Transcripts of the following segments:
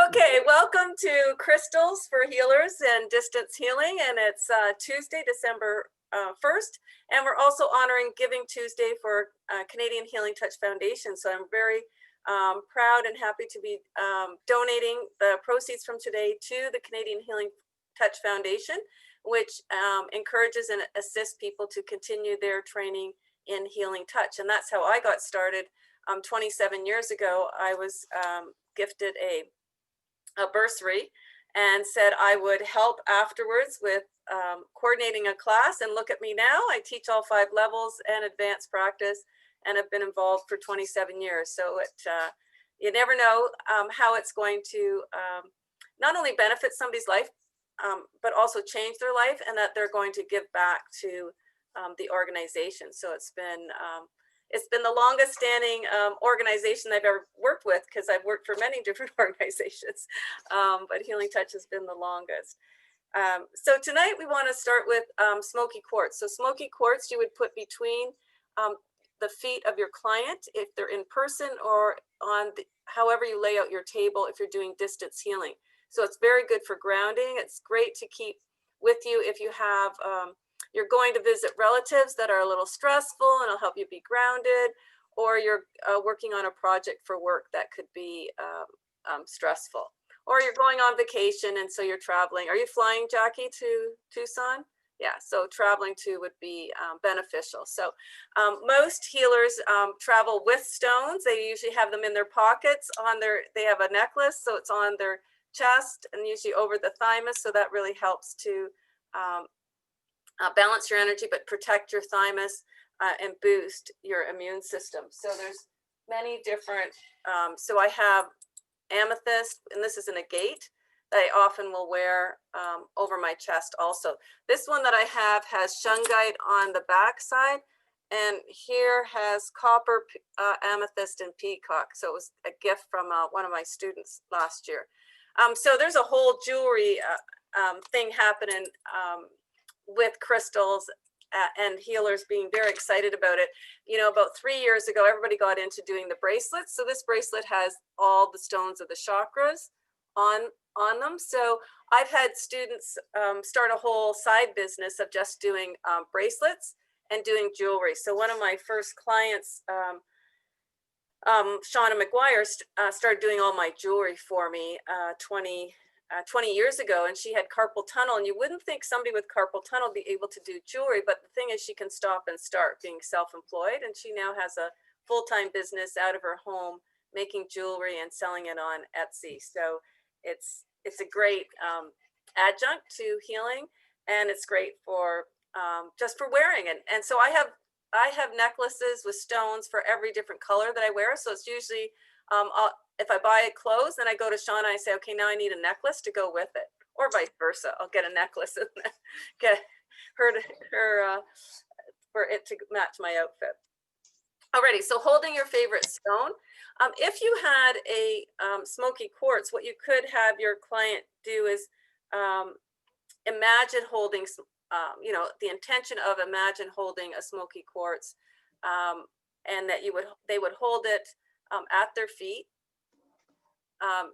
Okay, welcome to Crystals for Healers and Distance Healing, and it's Tuesday, December 1st, and we're also honoring Giving Tuesday for Canadian Healing Touch Foundation. So I'm very proud and happy to be donating the proceeds from today to the Canadian Healing Touch Foundation, which encourages and assists people to continue their training in healing touch. And that's how I got started. 27 years ago, I was gifted a bursary and said I would help afterwards with coordinating a class, and look at me now. I teach all 5 levels and advanced practice and have been involved for 27 years. So you never know how it's going to not only benefit somebody's life, but also change their life, and that they're going to give back to the organization. So it's been the longest standing organization I've ever worked with, because I've worked for many different organizations, but Healing Touch has been the longest. So tonight we want to start with smoky quartz. So smoky quartz you would put between the feet of your client if they're in person, or on however you lay out your table if you're doing distance healing. So it's very good for grounding. It's great to keep with you if you have you're going to visit relatives that are a little stressful, and it'll help you be grounded, or you're working on a project for work that could be stressful, or you're going on vacation and so you're traveling. Are you flying, Jackie, to Tucson? Yeah, so traveling too would be beneficial. So most healers travel with stones. They usually have them in their pockets. They have a necklace, so it's on their chest and usually over the thymus. So that really helps to balance your energy, but protect your thymus and boost your immune system. So there's many different, so I have amethyst, and this is an agate that I often will wear over my chest also. This one that I have has shungite on the back side, and here has copper, amethyst, and peacock. So it was a gift from one of my students last year. So there's a whole jewelry thing happening with crystals and healers being very excited about it. You know, about 3 years ago, everybody got into doing the bracelets. So this bracelet has all the stones of the chakras on them. So I've had students start a whole side business of just doing bracelets and doing jewelry. So one of my first clients, Shauna McGuire, started doing all my jewelry for me 20 years ago, and she had carpal tunnel, and you wouldn't think somebody with carpal tunnel would be able to do jewelry, but the thing is she can stop and start being self-employed, and she now has a full-time business out of her home making jewelry and selling it on Etsy. So it's a great adjunct to healing, and it's great for just for wearing it. And so I have necklaces with stones for every different color that I wear. So it's usually if I buy clothes, then I go to Shauna and I say, okay, now I need a necklace to go with it, or vice versa. I'll get a necklace and get her for it to match my outfit. Alrighty, so holding your favorite stone. If you had a smoky quartz, what you could have your client do is imagine holding, the intention of imagine holding a smoky quartz, and that they would hold it at their feet.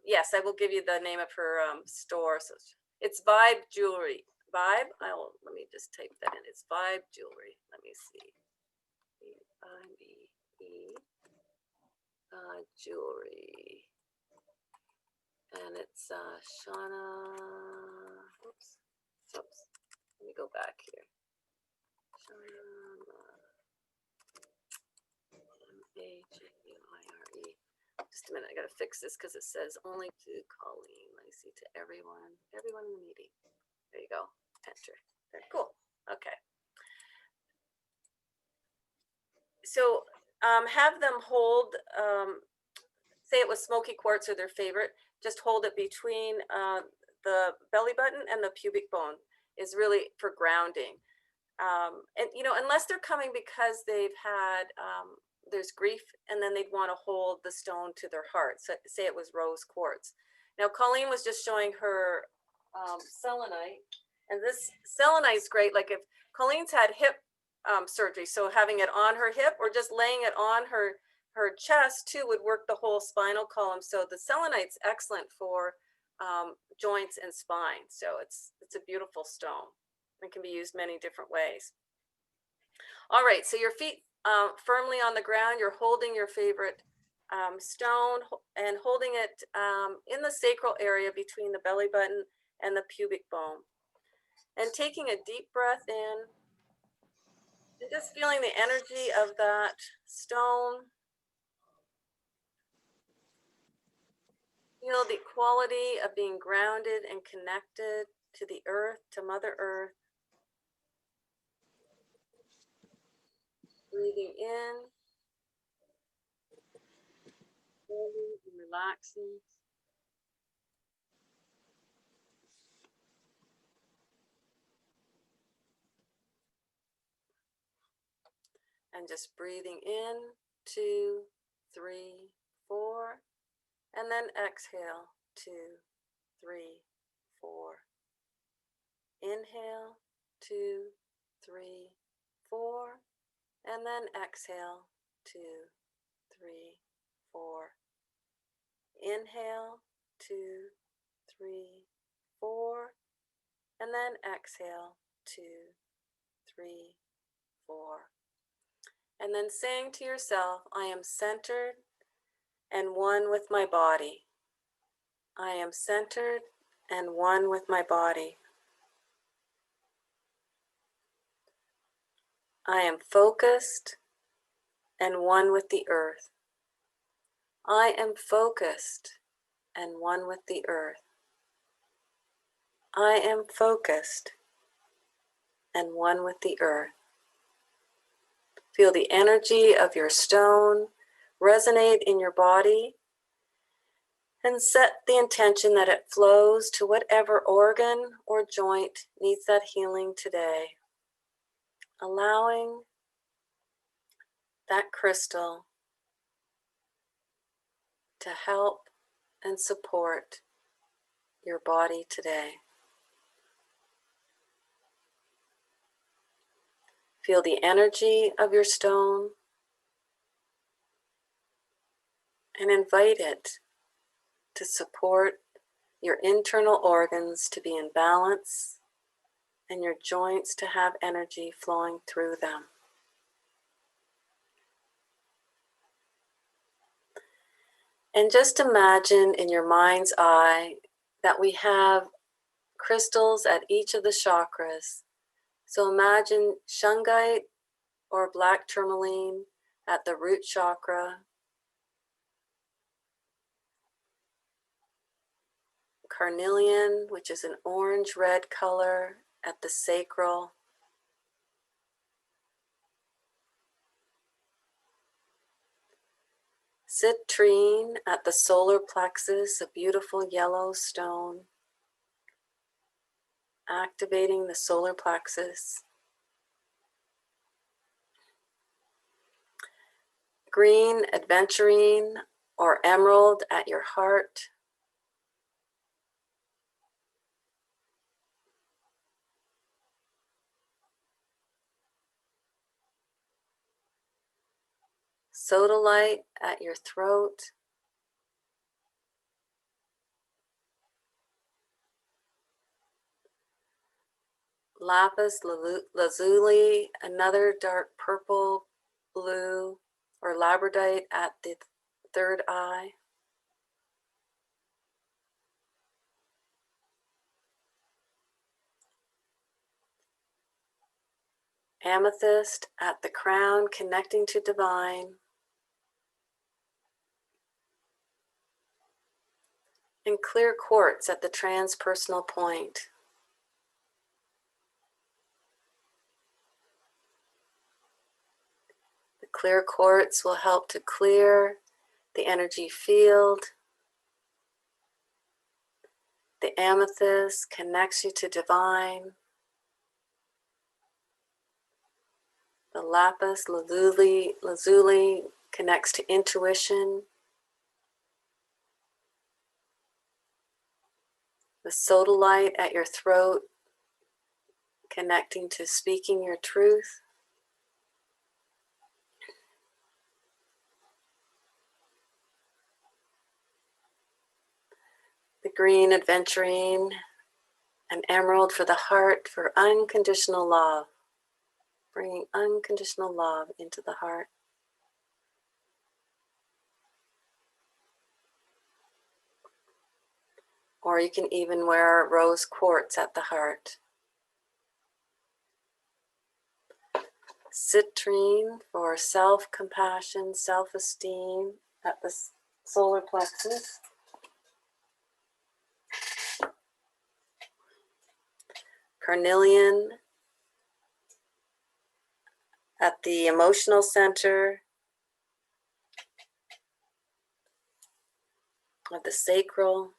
Yes, I will give you the name of her store. So it's Vibe Jewelry. Vibe. Let me just type that in. It's Vibe Jewelry. Let me see. V-I-B-E Jewelry. And it's Shauna. Oops. Let me go back here. Shauna. M-A-J-U-I-R-E. Just a minute, I gotta fix this because it says only to Colleen. Let me see, to everyone in the meeting. There you go, enter. There, cool, okay. So have them hold, say it was smoky quartz or their favorite, just hold it between the belly button and the pubic bone is really for grounding. And unless they're coming because they've had, there's grief, and then they'd want to hold the stone to their heart. So say it was rose quartz. Now Colleen was just showing her selenite, and this selenite is great. Like if Colleen's had hip surgery, so having it on her hip or just laying it on her her chest too would work the whole spinal column. So the selenite's excellent for joints and spine. So it's a beautiful stone and can be used many different ways. All right, so your feet firmly on the ground. You're holding your favorite stone and holding it in the sacral area between the belly button and the pubic bone. And taking a deep breath in and just feeling the energy of that stone. Feel the quality of being grounded and connected to the earth, to Mother Earth. Breathing in, slowly and relaxing. And just breathing in, 2, 3, 4, and then exhale, 2, 3, 4. Inhale, 2, 3, 4, and then exhale, 2, 3, 4. Inhale, 2, 3, 4, and then exhale, 2, 3, 4. And then saying to yourself, I am centered and one with my body. I am centered and one with my body. I am focused and one with the earth. I am focused and one with the earth. I am focused and one with the earth. Feel the energy of your stone resonate in your body and set the intention that it flows to whatever organ or joint needs that healing today. Allowing that crystal to help and support your body today. Feel the energy of your stone and invite it to support your internal organs to be in balance and your joints to have energy flowing through them. And just imagine in your mind's eye that we have crystals at each of the chakras. So imagine shungite or black tourmaline at the root chakra, carnelian, which is an orange-red color, at the sacral, citrine at the solar plexus, a beautiful yellow stone, activating the solar plexus. Green adventurine or emerald at your heart. Sodalite at your throat. Lapis lazuli, another dark purple, blue, or labradorite at the third eye. Amethyst at the crown, connecting to divine. And clear quartz at the transpersonal point. The clear quartz will help to clear the energy field. The amethyst connects you to divine. The lapis lazuli connects to intuition. The sodalite at your throat, connecting to speaking your truth. green aventurine, an emerald for the heart, for unconditional love, bringing unconditional love into the heart. Or you can even wear rose quartz at the heart. Citrine for self-compassion, self-esteem at the solar plexus. Carnelian at the emotional center of the sacral,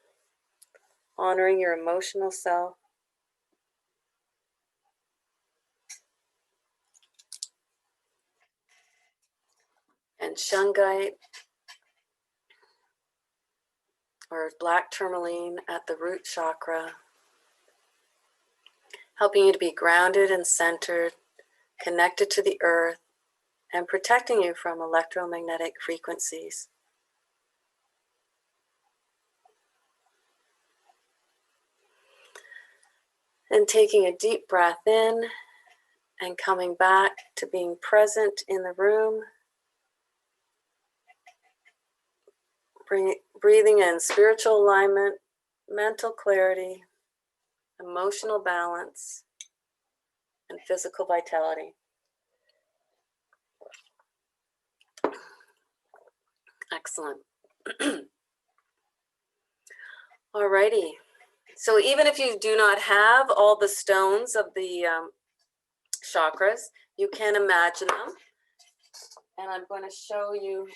honoring your emotional self. And shungite or black tourmaline at the root chakra, helping you to be grounded and centered, connected to the earth, and protecting you from electromagnetic frequencies. And taking a deep breath in and coming back to being present in the room. Breathing in spiritual alignment, mental clarity, emotional balance, and physical vitality. Excellent. Alrighty. So even if you do not have all the stones of the chakras, you can imagine them. And I'm going to show you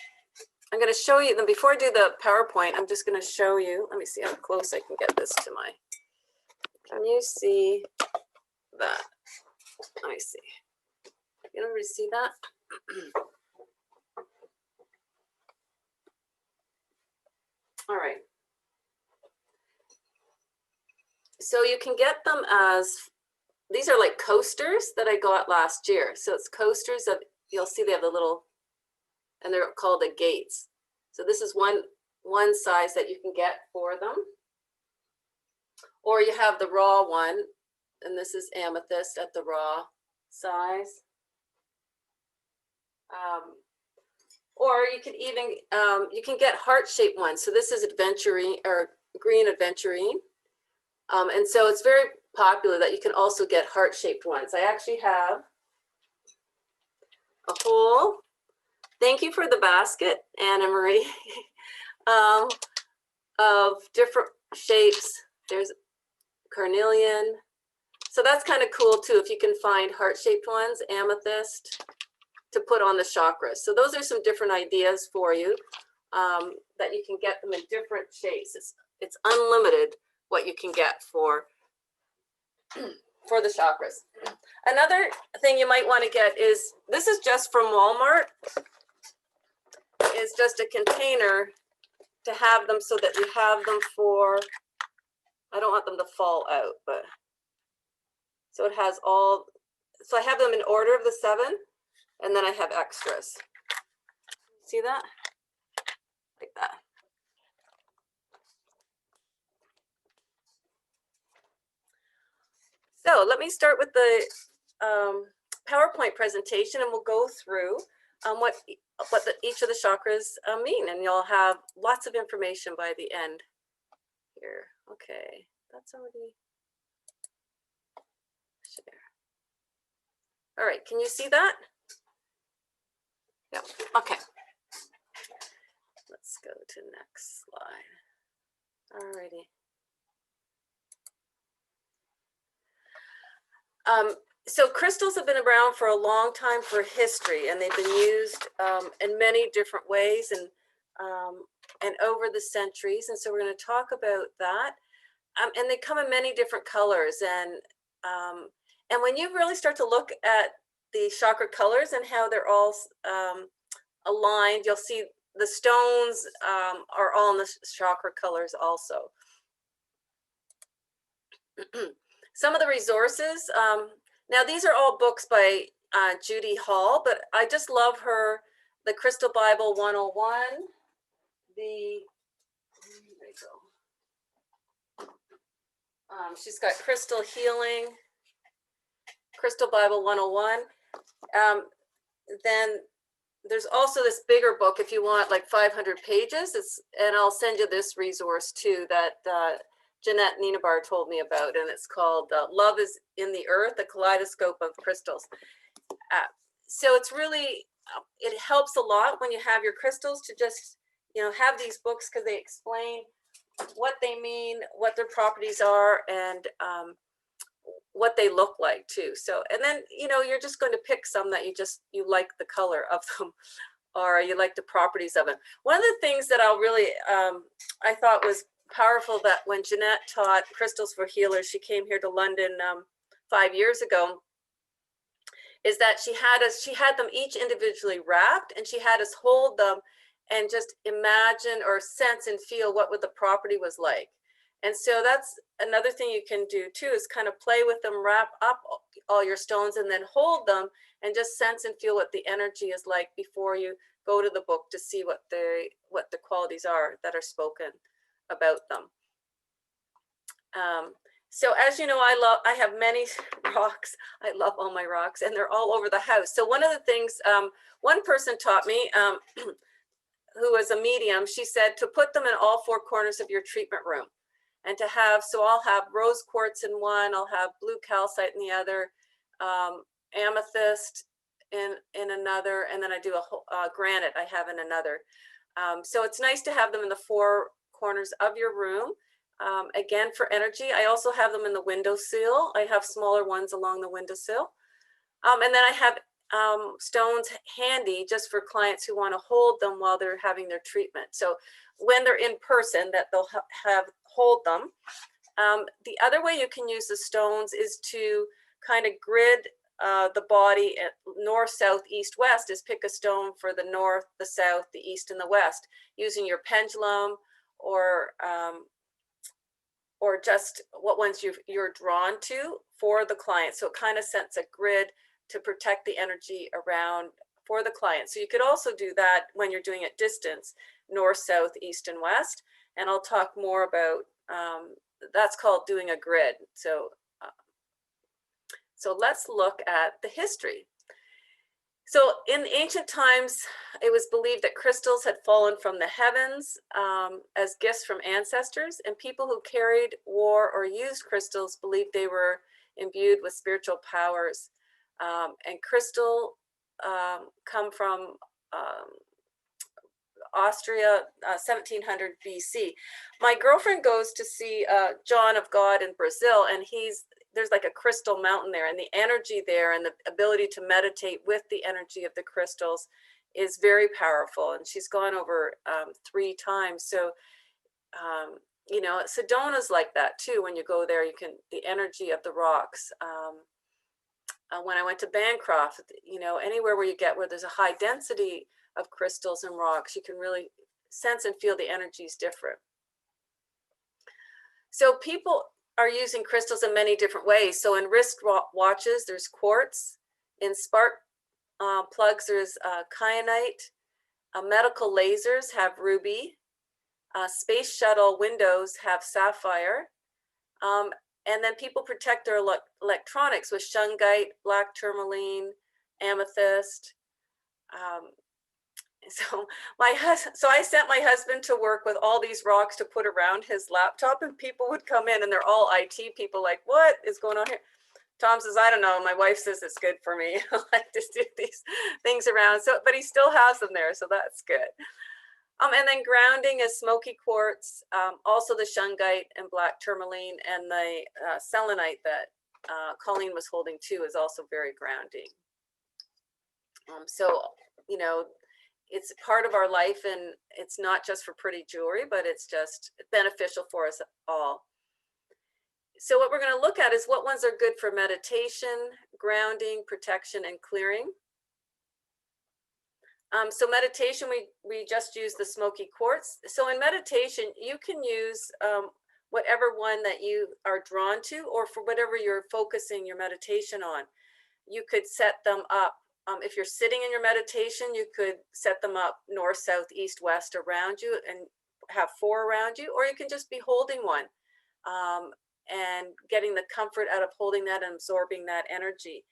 them. Before I do the PowerPoint, I'm just going to show you. Let me see how close I can get this to my. Can you see that? Let me see. You everybody see that? All right. So you can get them as, these are like coasters that I got last year. So it's coasters of, you'll see they have the little, and they're called the gates. So this is one size that you can get for them. Or you have the raw one, and this is amethyst at the raw size. Or you can even, you can get heart-shaped ones. So this is adventurine, or green adventurine. And so it's very popular that you can also get heart-shaped ones. I actually have a whole, thank you for the basket, Anna Marie, of different shapes. There's carnelian. So that's kind of cool too, if you can find heart-shaped ones, amethyst, to put on the chakras. So those are some different ideas for you, that you can get them in different shapes. It's unlimited what you can get for the chakras. Another thing you might want to get is, this is just from Walmart, is just a container to have them so that you have them for, I don't want them to fall out, but, so it has all, so I have them in order of the 7, and then I have extras. See that? Like that. So let me start with the PowerPoint presentation, and we'll go through what each of the chakras mean, and you'll have lots of information by the end here. Okay, that's already share. All right, can you see that? Yeah, okay. Let's go to next slide. All righty. So crystals have been around for a long time for history, and they've been used in many different ways and over the centuries. And so we're going to talk about that. And they come in many different colors. And when you really start to look at the chakra colors and how they're all aligned, you'll see the stones are all in the chakra colors also. Some of the resources, now these are all books by Judy Hall, but I just love her, the Crystal Bible 101, there you go. She's got Crystal Healing, Crystal Bible 101. Then there's also this bigger book if you want like 500 pages. And I'll send you this resource too that Jeanette Nienabar told me about, and it's called Love is in the Earth, a Kaleidoscope of Crystals. So it's really, it helps a lot when you have your crystals to just, have these books because they explain what they mean, what their properties are, and what they look like too. So, and then, you're just going to pick some that you like the color of them, or you like the properties of it. One of the things that I thought was powerful, that when Jeanette taught Crystals for Healers, she came here to London 5 years ago, is that she had them each individually wrapped, and she had us hold them and just imagine or sense and feel what the property was like. And so that's another thing you can do too, is kind of play with them, wrap up all your stones, and then hold them and just sense and feel what the energy is like before you go to the book to see what the qualities are that are spoken about them. So as you know, I have many rocks. I love all my rocks, and they're all over the house. So one of the things, one person taught me, who was a medium, she said to put them in all 4 corners of your treatment room. And to have, so I'll have rose quartz in one, I'll have blue calcite in the other, amethyst in another, and then I do a granite I have in another. So it's nice to have them in the 4 corners of your room. Again, for energy, I also have them in the windowsill. I have smaller ones along the windowsill. And then I have stones handy just for clients who want to hold them while they're having their treatment. So when they're in person, that they'll hold them. The other way you can use the stones is to kind of grid the body at north, south, east, west, is pick a stone for the north, the south, the east, and the west, using your pendulum or just what ones you're drawn to for the client. So it kind of sets a grid to protect the energy around for the client. So you could also do that when you're doing it distance, north, south, east, and west. And I'll talk more about, that's called doing a grid. So let's look at the history. So in ancient times, it was believed that crystals had fallen from the heavens as gifts from ancestors, and people who carried, wore, or used crystals believed they were imbued with spiritual powers. And crystal come from Austria, 1700 BC. My girlfriend goes to see John of God in Brazil, and there's like a crystal mountain there, and the energy there and the ability to meditate with the energy of the crystals is very powerful. And she's gone over 3 times. So, Sedona's like that too. When you go there, the energy of the rocks. When I went to Bancroft, anywhere where there's a high density of crystals and rocks, you can really sense and feel the energies different. So people are using crystals in many different ways. So in wrist watches, there's quartz. In spark plugs, there's kyanite. Medical lasers have ruby. Space shuttle windows have sapphire. And then people protect their electronics with shungite, black tourmaline, amethyst. So I sent my husband to work with all these rocks to put around his laptop, and people would come in, and they're all IT people, like, what is going on here? Tom says, I don't know. My wife says it's good for me. I like to do these things around. So, but he still has them there, so that's good. And then grounding is smoky quartz, also the shungite and black tourmaline, and the selenite that Colleen was holding too is also very grounding. It's part of our life, and it's not just for pretty jewelry, but it's just beneficial for us all. So what we're going to look at is what ones are good for meditation, grounding, protection, and clearing. So meditation, we just use the smoky quartz. So in meditation, you can use whatever one that you are drawn to, or for whatever you're focusing your meditation on. You could set them up. If you're sitting in your meditation, you could set them up north, south, east, west around you and have 4 around you, or you can just be holding one. and getting the comfort out of holding that and absorbing that energy.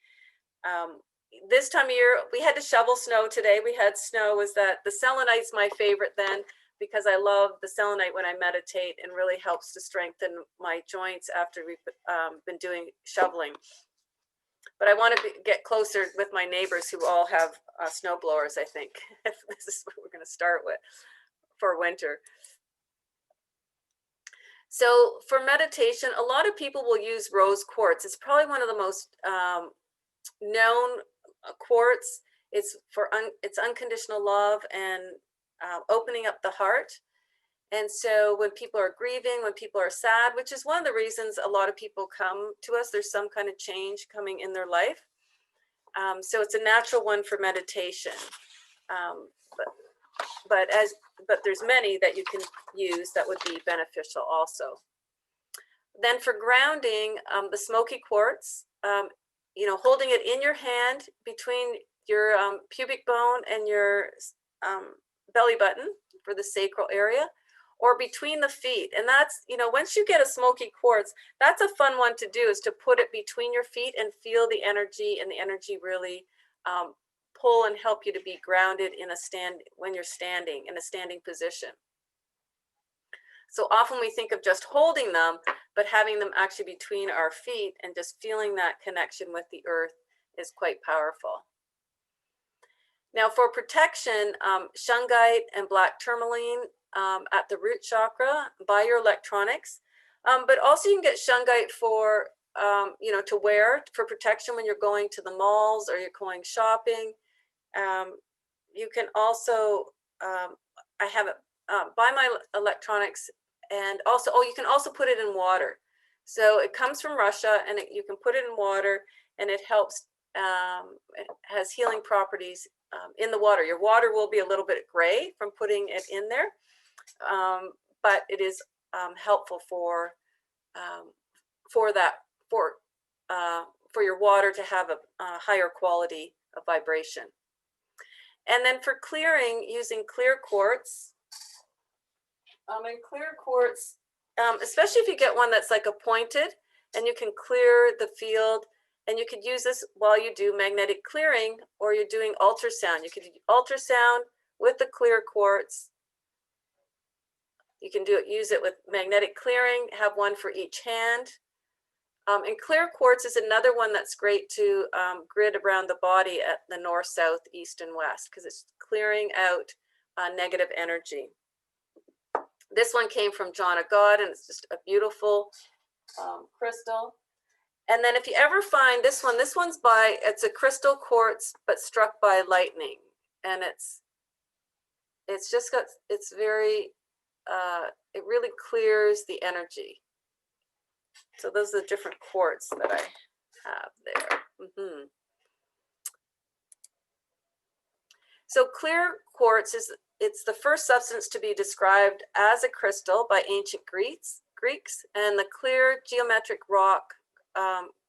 This time of year, we had to shovel snow today. We had snow. Was that the selenite's my favorite then, because I love the selenite when I meditate and really helps to strengthen my joints after we've been doing shoveling. But I want to get closer with my neighbors who all have snow blowers, I think. This is what we're going to start with for winter. So for meditation, a lot of people will use rose quartz. It's probably one of the most known quartz. It's for it's unconditional love and opening up the heart. And so when people are grieving, when people are sad, which is one of the reasons a lot of people come to us, there's some kind of change coming in their life. So it's a natural one for meditation. But there's many that you can use that would be beneficial also. Then for grounding, the smoky quartz, holding it in your hand between your pubic bone and your belly button for the sacral area, or between the feet. And that's, once you get a smoky quartz, that's a fun one to do, is to put it between your feet and feel the energy, and the energy really pull and help you to be grounded when you're standing in a standing position. So often we think of just holding them, but having them actually between our feet and just feeling that connection with the earth is quite powerful. Now for protection, shungite and black tourmaline at the root chakra, buy your electronics, but also you can get shungite for, to wear for protection when you're going to the malls or you're going shopping. You can also, I have it, buy my electronics, and also, you can also put it in water. So it comes from Russia, and you can put it in water, and it helps, it has healing properties in the water. Your water will be a little bit gray from putting it in there, but it is helpful for your water to have a higher quality of vibration. And then for clearing, using clear quartz. And clear quartz, especially if you get one that's like a pointed, and you can clear the field, and you could use this while you do magnetic clearing, or you're doing ultrasound. You could do ultrasound with the clear quartz. You can use it with magnetic clearing, have one for each hand. And clear quartz is another one that's great to grid around the body at the north, south, east, and west, because it's clearing out negative energy. This one came from John of God, and it's just a beautiful crystal. And then if you ever find this one's it's a crystal quartz, but struck by lightning. And it's very, it really clears the energy. So those are the different quartz that I have there. So clear quartz it's the first substance to be described as a crystal by ancient Greeks, and the clear geometric rock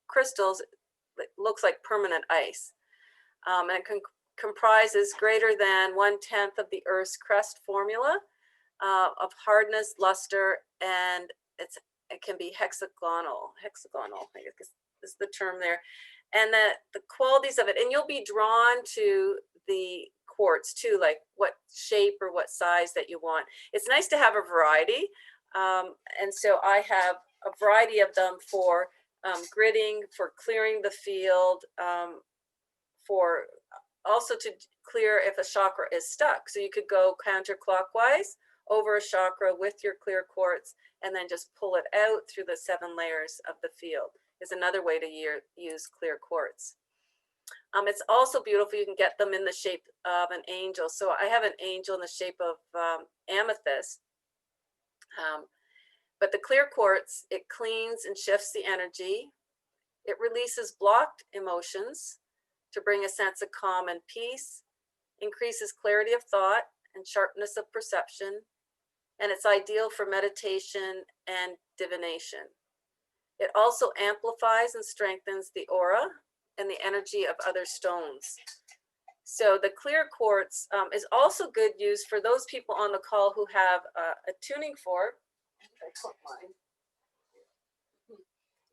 crystals, it looks like permanent ice. And it comprises greater than 1/10 of the Earth's crust formula of hardness, luster, and it can be hexagonal, I guess is the term there. And the qualities of it, and you'll be drawn to the quartz too, like what shape or what size that you want. It's nice to have a variety. And so I have a variety of them for gridding, for clearing the field, for also to clear if a chakra is stuck. So you could go counterclockwise over a chakra with your clear quartz, and then just pull it out through the 7 layers of the field is another way to use clear quartz. It's also beautiful. You can get them in the shape of an angel. So I have an angel in the shape of amethyst. But the clear quartz, it cleans and shifts the energy. It releases blocked emotions to bring a sense of calm and peace, increases clarity of thought and sharpness of perception, and it's ideal for meditation and divination. It also amplifies and strengthens the aura and the energy of other stones. So the clear quartz is also good use for those people on the call who have a tuning fork. I put mine.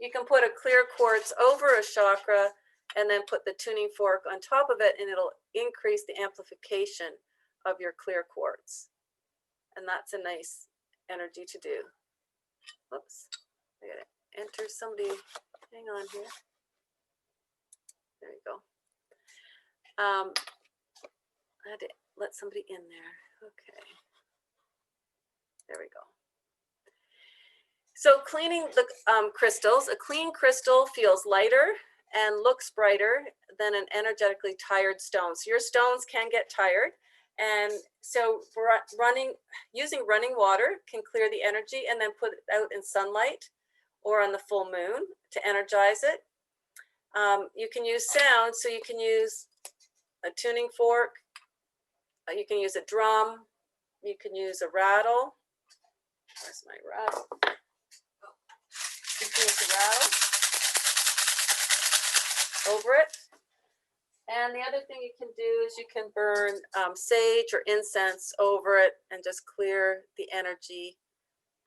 You can put a clear quartz over a chakra and then put the tuning fork on top of it, and it'll increase the amplification of your clear quartz. And that's a nice energy to do. Whoops, I gotta enter somebody, hang on here. There you go. I had to let somebody in there. Okay, there we go. So cleaning the crystals, a clean crystal feels lighter and looks brighter than an energetically tired stone. So your stones can get tired. And so using running water can clear the energy and then put it out in sunlight or on the full moon to energize it. You can use sound, so you can use a tuning fork, you can use a drum, you can use a rattle. Where's my rattle? You can use a rattle over it. And the other thing you can do is you can burn sage or incense over it and just clear the energy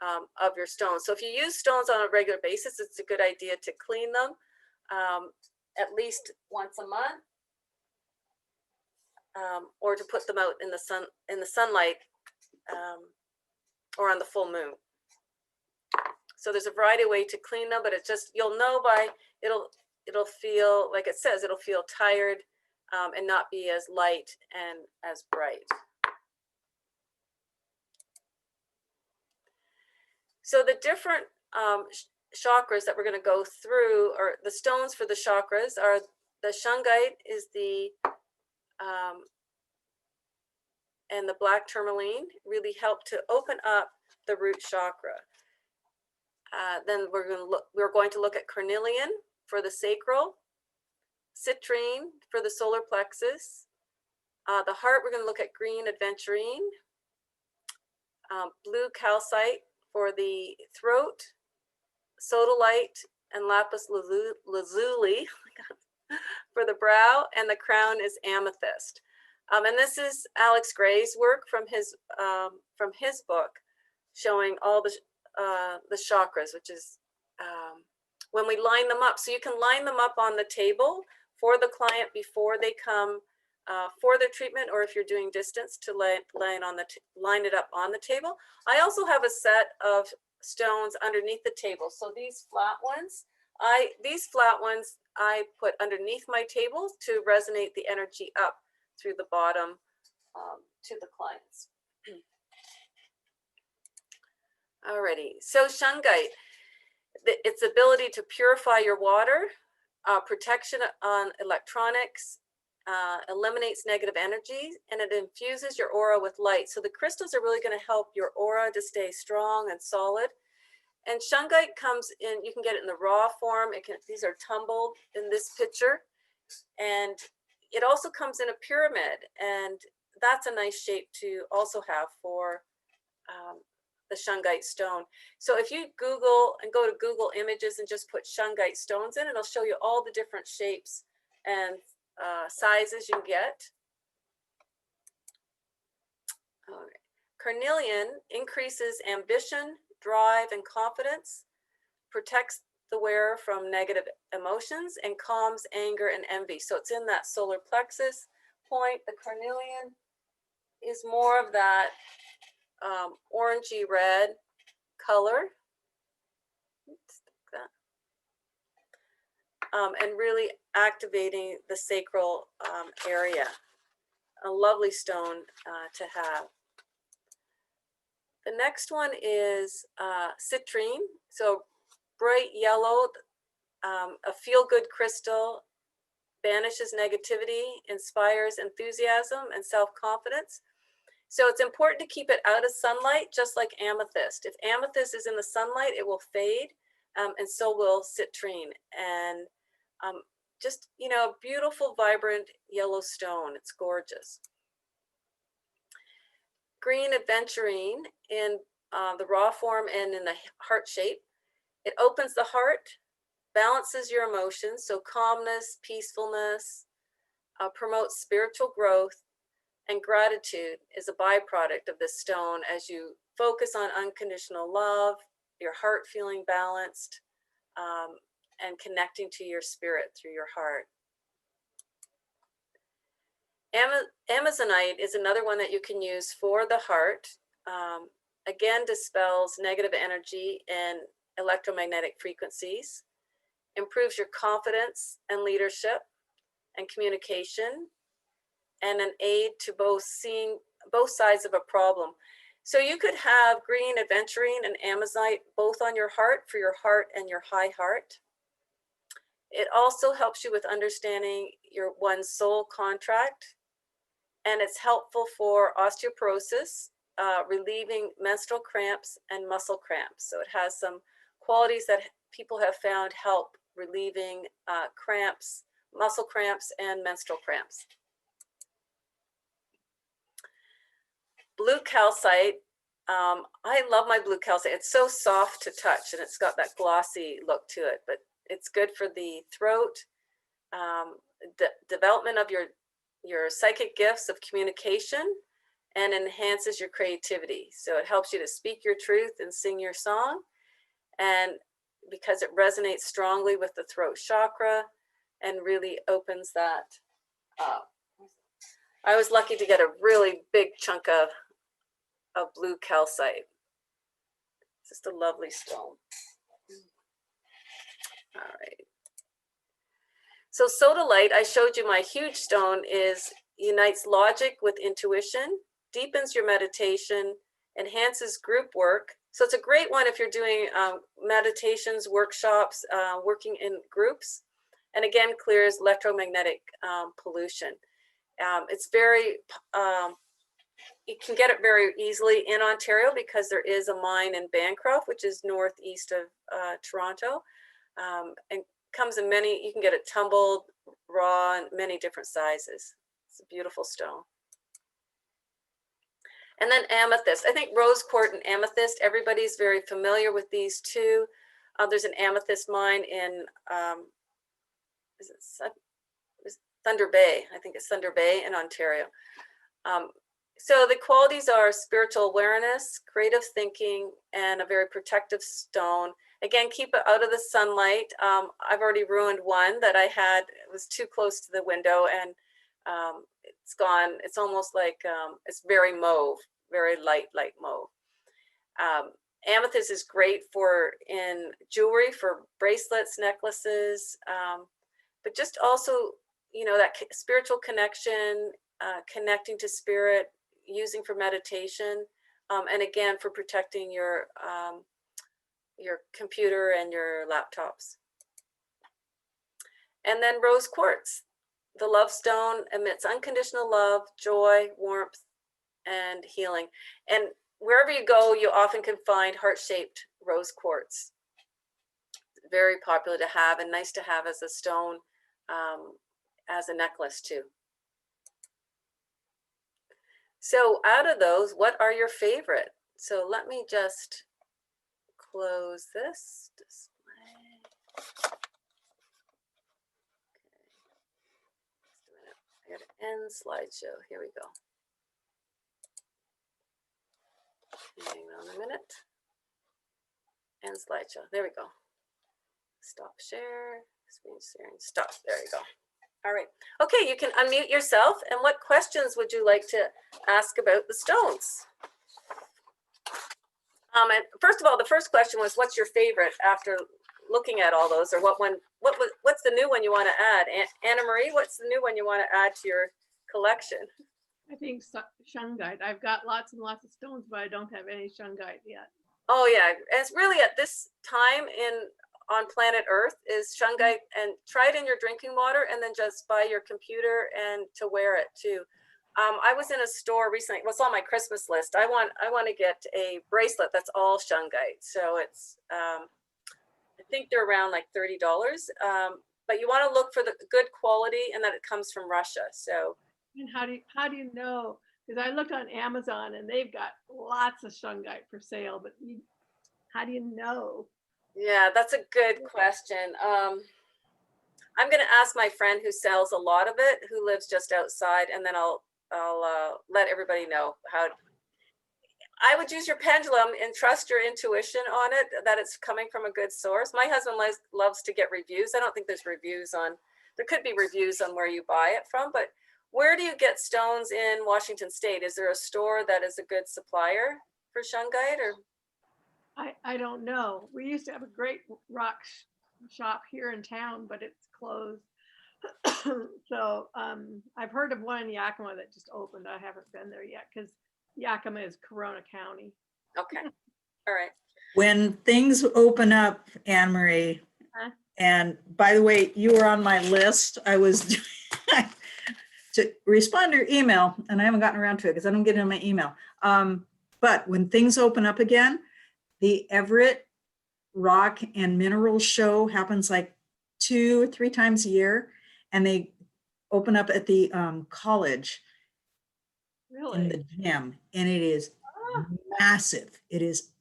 of your stones. So if you use stones on a regular basis, it's a good idea to clean them at least once a month, or to put them out in the sunlight or on the full moon. So there's a variety of ways to clean them, but it's just, you'll know by, it'll feel, like it says, it'll feel tired and not be as light and as bright. So the different chakras that we're going to go through, or the stones for the chakras, are the shungite is the and the black tourmaline really help to open up the root chakra. Then we're going to look at carnelian for the sacral, citrine for the solar plexus. The heart, we're going to look at green aventurine, blue calcite for the throat, sodalite and lapis lazuli for the brow, and the crown is amethyst. And this is Alex Gray's work from his book, showing all the chakras, which is when we line them up. So you can line them up on the table for the client before they come for their treatment, or if you're doing distance, to line it up on the table. I also have a set of stones underneath the table. So these flat ones, I put underneath my table to resonate the energy up through the bottom to the clients. Alrighty, so shungite, its ability to purify your water, protection on electronics, eliminates negative energy, and it infuses your aura with light. So the crystals are really going to help your aura to stay strong and solid. And shungite comes in, you can get it in the raw form. These are tumbled in this picture. And it also comes in a pyramid, and that's a nice shape to also have for the shungite stone. So if you Google and go to Google Images and just put shungite stones in, it'll show you all the different shapes and sizes you can get. All right. Carnelian increases ambition, drive, and confidence, protects the wearer from negative emotions, and calms anger and envy. So it's in that solar plexus point. The carnelian is more of that orangey red color. Oops, and really activating the sacral area. A lovely stone to have. The next one is citrine. So bright yellow, a feel-good crystal, banishes negativity, inspires enthusiasm and self-confidence. So it's important to keep it out of sunlight, just like amethyst. If amethyst is in the sunlight, it will fade, and so will citrine. And just, a beautiful, vibrant yellow stone. It's gorgeous. Green aventurine in the raw form and in the heart shape. It opens the heart, balances your emotions, so calmness, peacefulness, promotes spiritual growth, and gratitude is a byproduct of this stone as you focus on unconditional love, your heart feeling balanced, and connecting to your spirit through your heart. Amazonite is another one that you can use for the heart. Again, dispels negative energy and electromagnetic frequencies, improves your confidence and leadership and communication, and an aid to both seeing both sides of a problem. So you could have green aventurine and amazonite both on your heart for your heart and your high heart. It also helps you with understanding your one's soul contract, and it's helpful for osteoporosis, relieving menstrual cramps and muscle cramps. So it has some qualities that people have found help relieving cramps, muscle cramps, and menstrual cramps. Blue calcite. I love my blue calcite. It's so soft to touch, and it's got that glossy look to it, but it's good for the throat, development of your psychic gifts of communication, and enhances your creativity. So it helps you to speak your truth and sing your song, and because it resonates strongly with the throat chakra and really opens that up. I was lucky to get a really big chunk of blue calcite. It's just a lovely stone. All right. So sodalite, I showed you my huge stone, unites logic with intuition, deepens your meditation, enhances group work. So it's a great one if you're doing meditations, workshops, working in groups, and again, clears electromagnetic pollution. It's very, you can get it very easily in Ontario because there is a mine in Bancroft, which is northeast of Toronto, and comes in many, you can get it tumbled, raw, and many different sizes. It's a beautiful stone. And then amethyst. I think rose quartz and amethyst, everybody's very familiar with these two. There's an amethyst mine in, is it Thunder Bay? I think it's Thunder Bay in Ontario. So the qualities are spiritual awareness, creative thinking, and a very protective stone. Again, keep it out of the sunlight. I've already ruined one that I had. It was too close to the window, and it's gone. It's almost like, it's very mauve, very light mauve. Amethyst is great for in jewelry, for bracelets, necklaces, but just also, you know, that spiritual connection, connecting to spirit, using for meditation, and again, for protecting your computer and your laptops. And then rose quartz. The love stone emits unconditional love, joy, warmth, and healing. And wherever you go, you often can find heart-shaped rose quartz. Very popular to have and nice to have as a stone, as a necklace too. So out of those, what are your favorite? So let me just close this display. Okay. Just a minute. I got to end slideshow. Here we go. Hang on a minute. End slideshow. There we go. Stop share. Screen sharing. Stop. There you go. All right. Okay, you can unmute yourself. And what questions would you like to ask about the stones? And first of all, the first question was, what's your favorite after looking at all those, or what's the new one you want to add? Anna Marie, what's the new one you want to add to your collection? I think shungite. I've got lots and lots of stones, but I don't have any shungite yet. Oh yeah, it's really at this time on planet Earth is shungite, and try it in your drinking water, and then just buy your computer and to wear it too. I was in a store recently. Well, it's on my Christmas list. I want to get a bracelet that's all shungite. So it's I think they're around like $30. But you want to look for the good quality and that it comes from Russia. So. And how do you know? Because I looked on Amazon and they've got lots of shungite for sale, but how do you know? Yeah, that's a good question. I'm going to ask my friend who sells a lot of it, who lives just outside, and then I'll let everybody know how. I would use your pendulum and trust your intuition on it, that it's coming from a good source. My husband loves to get reviews. I don't think there's reviews on, there could be reviews on where you buy it from, but where do you get stones in Washington State? Is there a store that is a good supplier for shungite, or? I don't know. We used to have a great rock shop here in town, but it's closed. So I've heard of one in Yakima that just opened. I haven't been there yet because Yakima is Corona County. Okay, all right. When things open up, Anne Marie, Huh? and by the way, you were on my list. I was to respond to your email, and I haven't gotten around to it because I don't get it in my email. But when things open up again, the Everett Rock and Mineral Show happens like 2 or 3 times a year, and they open up at the college in Really? the gym, and it is Ah. massive. It is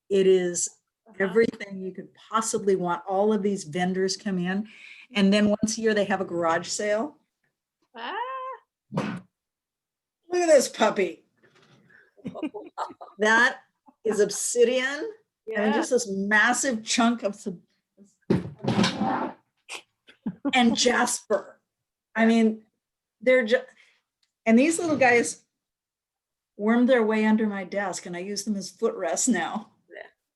Uh-huh. everything you could possibly want. All of these vendors come in, and then once a year they have a garage sale. Ah, Look at this puppy. That is obsidian. I mean, yeah. just this massive chunk of and jasper. I mean, they're just, and these little guys worm their way under my desk, and I use them as footrest now.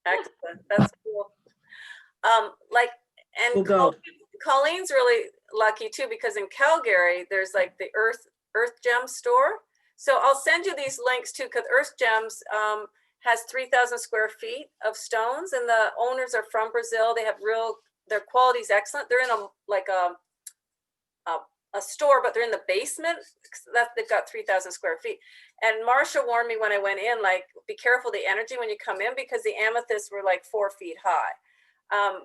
Excellent. That's cool. Like, and We'll go. Colleen's really lucky too, because in Calgary, there's like the Earth Gem store. So I'll send you these links too, because Earth Gems has 3,000 square feet of stones, and the owners are from Brazil. They have their quality's excellent. They're in a store, but they're in the basement. They've got 3,000 square feet. And Marsha warned me when I went in, like, be careful the energy when you come in, because the amethysts were like 4 feet high.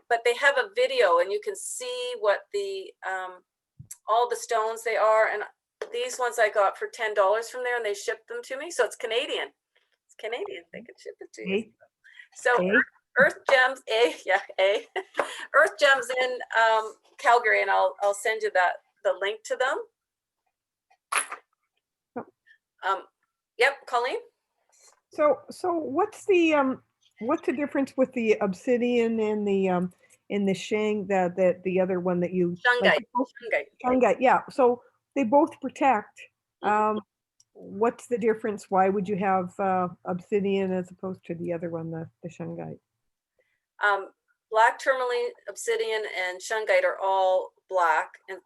But they have a video, and you can see what all the stones they are. And these ones I got for $10 from there, and they shipped them to me. So it's Canadian. It's Canadian. They can ship it to you. So Earth Gems, Earth Gems in Calgary, and I'll send you the link to them. Yep, Colleen. So what's the difference with the obsidian and the the other one that you Shungite. Shungite, yeah. So they both protect. What's the difference? Why would you have obsidian as opposed to the other one, the shungite? Black tourmaline, obsidian, and shungite are all black, and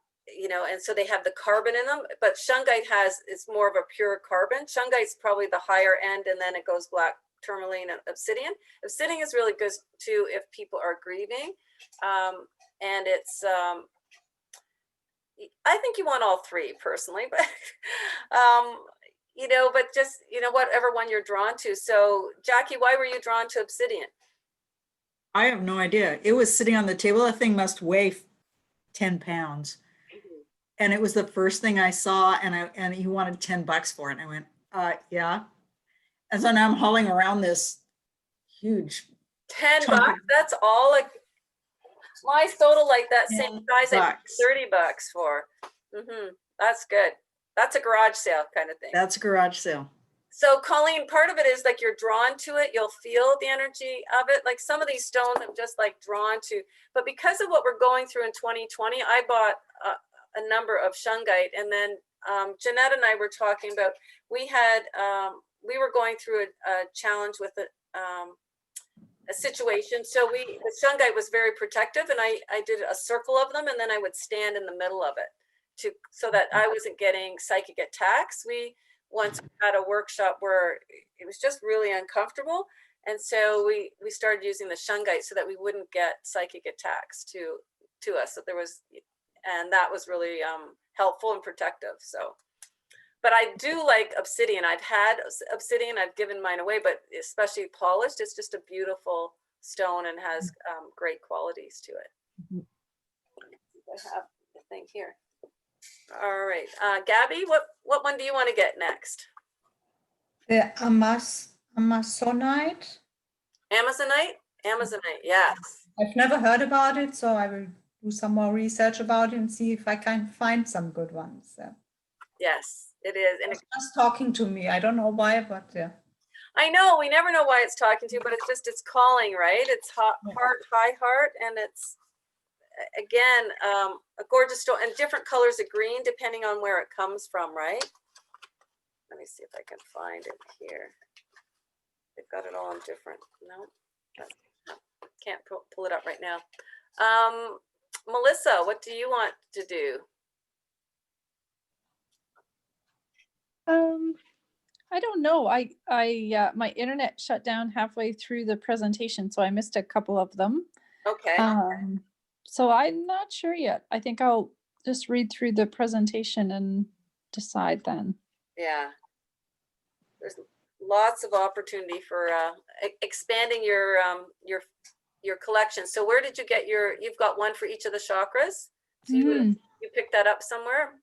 and so they have the carbon in them. But shungite is more of a pure carbon. Shungite's probably the higher end, and then it goes black tourmaline and obsidian. Obsidian is really good too if people are grieving, and it's. I think you want all three personally, but but just whatever one you're drawn to. So Jackie, why were you drawn to obsidian? I have no idea. It was sitting on the table. That thing must weigh 10 pounds. And it was the first thing I saw, and he wanted $10 for it. And I went, yeah. And so now I'm hauling around this huge $10. That's all. Like my soda, like that same size, I paid $30 for. That's good. That's a garage sale kind of thing. That's a garage sale. So Colleen, part of it is like you're drawn to it. You'll feel the energy of it. Like some of these stones I'm just like drawn to. But because of what we're going through in 2020, I bought a number of shungite. And then Jeanette and I were talking about, we were going through a challenge with a situation. So the shungite was very protective, and I did a circle of them, and then I would stand in the middle of it so that I wasn't getting psychic attacks. We once had a workshop where it was just really uncomfortable. And so we started using the shungite so that we wouldn't get psychic attacks to us. So and that was really helpful and protective. So, but I do like obsidian. I've had obsidian, I've given mine away, but especially polished, it's just a beautiful stone and has great qualities to it. I have the thing here. All right, Gabby, what one do you want to get next? The Amazonite. Amazonite, yes. I've never heard about it, so I will do some more research about it and see if I can find some good ones. Yes, it is. And it's just talking to me. I don't know why, but yeah. I know, we never know why it's talking to you, but it's calling, right? It's heart, high heart, and it's, again, a gorgeous stone, and different colors of green depending on where it comes from, right? Let me see if I can find it here. They've got it all in different, no, can't pull it up right now. Melissa, what do you want to do? I don't know. My internet shut down halfway through the presentation, so I missed a couple of them. Okay, So I'm not sure yet. I think I'll just read through the presentation and decide then. yeah. There's lots of opportunity for expanding your collection. So where did you get you've got one for each of the chakras? So you picked that up somewhere?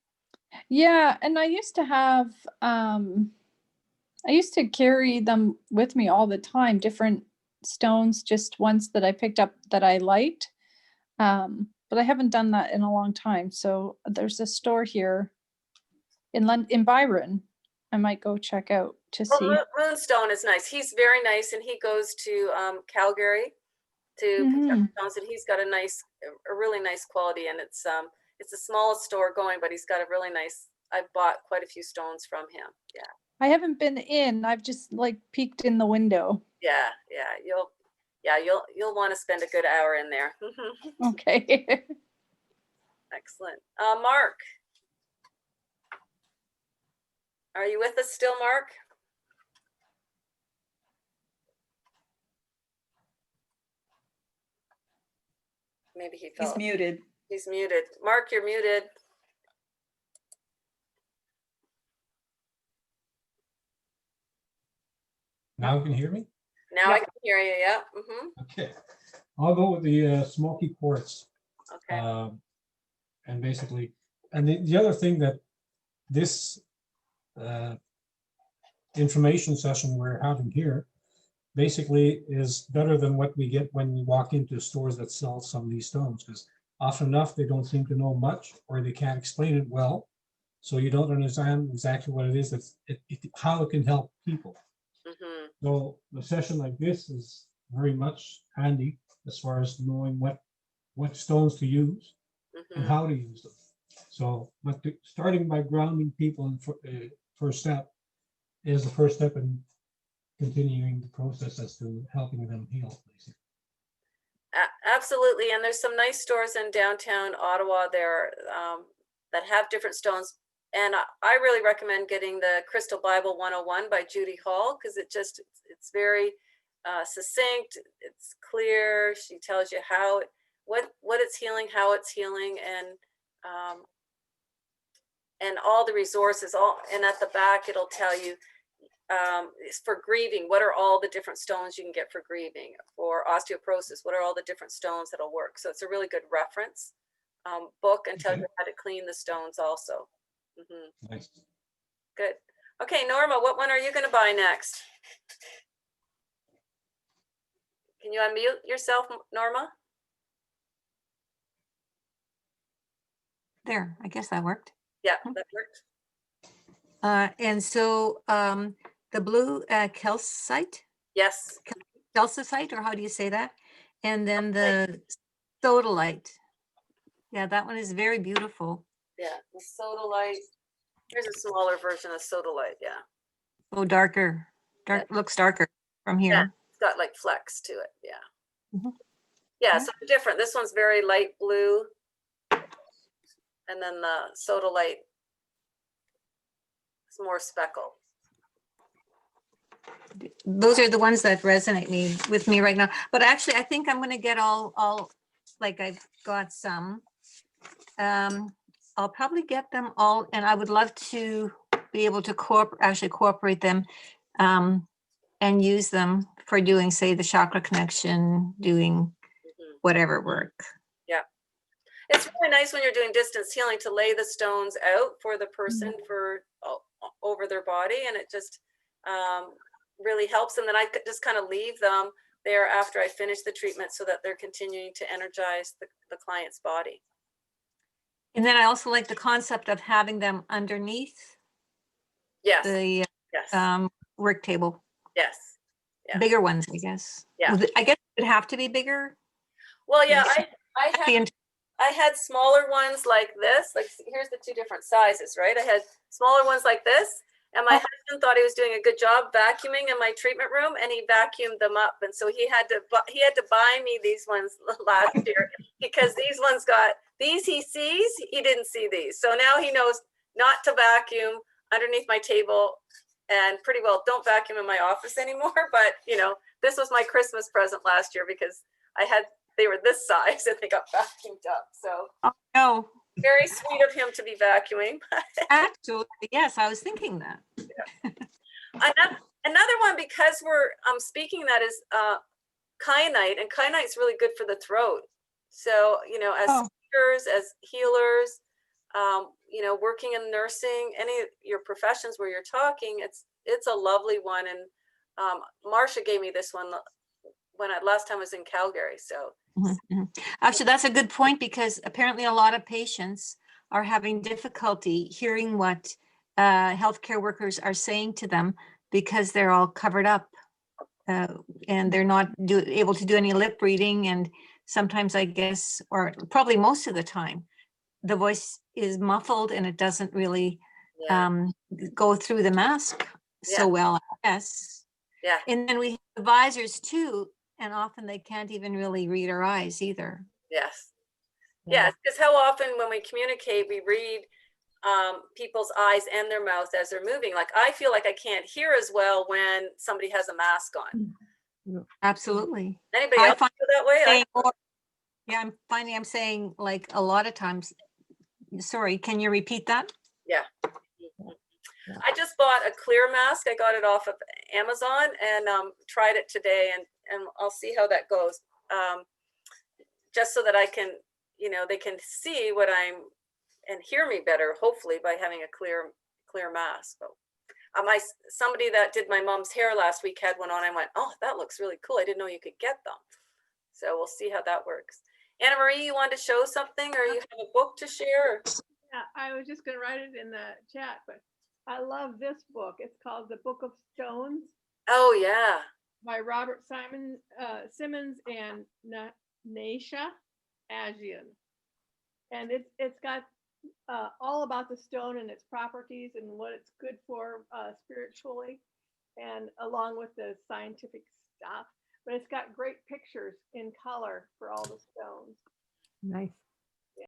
Yeah, and I used to have I used to carry them with me all the time, different stones, just ones that I picked up that I liked. But I haven't done that in a long time. So there's a store here in Byron. I might go check out to see. Well, Moonstone is nice. He's very nice, and he goes to Calgary to pick up stones, and he's got a really nice quality, and it's the smallest store going, but he's got a really nice. I've bought quite a few stones from him. Yeah. I haven't been in. I've just like peeked in the window. Yeah, you'll want to spend a good hour in there. Okay. Excellent. Mark, are you with us still, Mark? Maybe he fell. He's muted. He's muted. Mark, you're muted. Now you can hear me? Now I can hear you, yeah. Okay. I'll go with the smoky quartz. Okay. And basically, and the other thing that this information session we're having here basically is better than what we get when we walk into stores that sell some of these stones, because often enough they don't seem to know much, or they can't explain it well, so you don't understand exactly what it is how it can help people. So the session like this is very much handy as far as knowing what stones to use and how to use them. So, but starting by grounding people in first step is the first step in continuing the process as to helping them heal, basically. Absolutely, and there's some nice stores in downtown Ottawa there that have different stones. And I really recommend getting the Crystal Bible 101 by Judy Hall, because it's very succinct, it's clear. She tells you what it's healing, how it's healing, and all the resources. And at the back it'll tell you for grieving, what are all the different stones you can get for grieving. For osteoporosis, what are all the different stones that'll work. So it's a really good reference book, and tell you how to clean the stones also. Nice. Good. Okay, Norma, what one are you going to buy next? Can you unmute yourself, Norma? There, I guess that worked. Yeah, that worked. And so the blue calcite, Yes. calcite, or how do you say that? And then the sodalite. Yeah, that one is very beautiful. Yeah, the sodalite. Here's a smaller version of sodalite. Yeah. Oh, darker. Looks darker from here. Yeah, it's got like flecks to it. Yeah. Yeah, Yeah. so different. This one's very light blue, and then the sodalite is more speckled. Those are the ones that resonate with me right now. But actually, I think I'm going to get all like I've got some. I'll probably get them all, and I would love to be able to incorporate them and use them for doing, say, the chakra connection, doing whatever work. Yeah. It's really nice when you're doing distance healing to lay the stones out for the person for over their body, and it just really helps. And then I just kind of leave them there after I finish the treatment so that they're continuing to energize the client's body. And then I also like the concept of having them underneath Yes. the Yes. work table. Yes. Yeah. Bigger ones, I guess. Yeah. I guess it would have to be bigger. Well, yeah, Yes. The I had smaller ones like this. Like, here's the two different sizes, right? I had smaller ones like this, and my husband thought he was doing a good job vacuuming in my treatment room, and he vacuumed them up. And so he had to buy me these ones last year because these ones he sees, he didn't see these. So now he knows not to vacuum underneath my table, and pretty well don't vacuum in my office anymore. But this was my Christmas present last year because they were this size and they got vacuumed up. So no, very sweet of him to be vacuuming. actually, yes, I was thinking that. Another one, because we're speaking, that is kyanite, and kyanite's really good for the throat. So as speakers, as healers, working in nursing, any of your professions where you're talking, it's a lovely one. And Marcia gave me this one when last time I was in Calgary. So Actually, that's a good point, because apparently a lot of patients are having difficulty hearing what healthcare workers are saying to them because they're all covered up and they're not able to do any lip reading. And sometimes, I guess, or probably most of the time, the voice is muffled and it doesn't really go through the mask so well, I guess. Yeah. And then we have the visors too, and often they can't even really read our eyes either. Yes. Yes, because how often when we communicate, we read people's eyes and their mouth as they're moving. Like, I feel like I can't hear as well when somebody has a mask on. Absolutely. Anybody else feel that way? I'm finding I'm saying, like, a lot of times. Sorry, can you repeat that? Yeah. I just bought a clear mask. I got it off of Amazon and tried it today, and I'll see how that goes. Just so that I can, they can see what and hear me better, hopefully, by having a clear mask. But somebody that did my mom's hair last week had one on. I went, oh, that looks really cool. I didn't know you could get them. So we'll see how that works. Anna Marie, you wanted to show something, or you have a book to share? Yeah, I was just going to write it in the chat, but I love this book. It's called The Book of Stones. Oh, yeah. By Robert Simmons and Naisha Ajian. And it's got all about the stone and its properties and what it's good for spiritually, and along with the scientific stuff. But it's got great pictures in color for all the stones. Nice.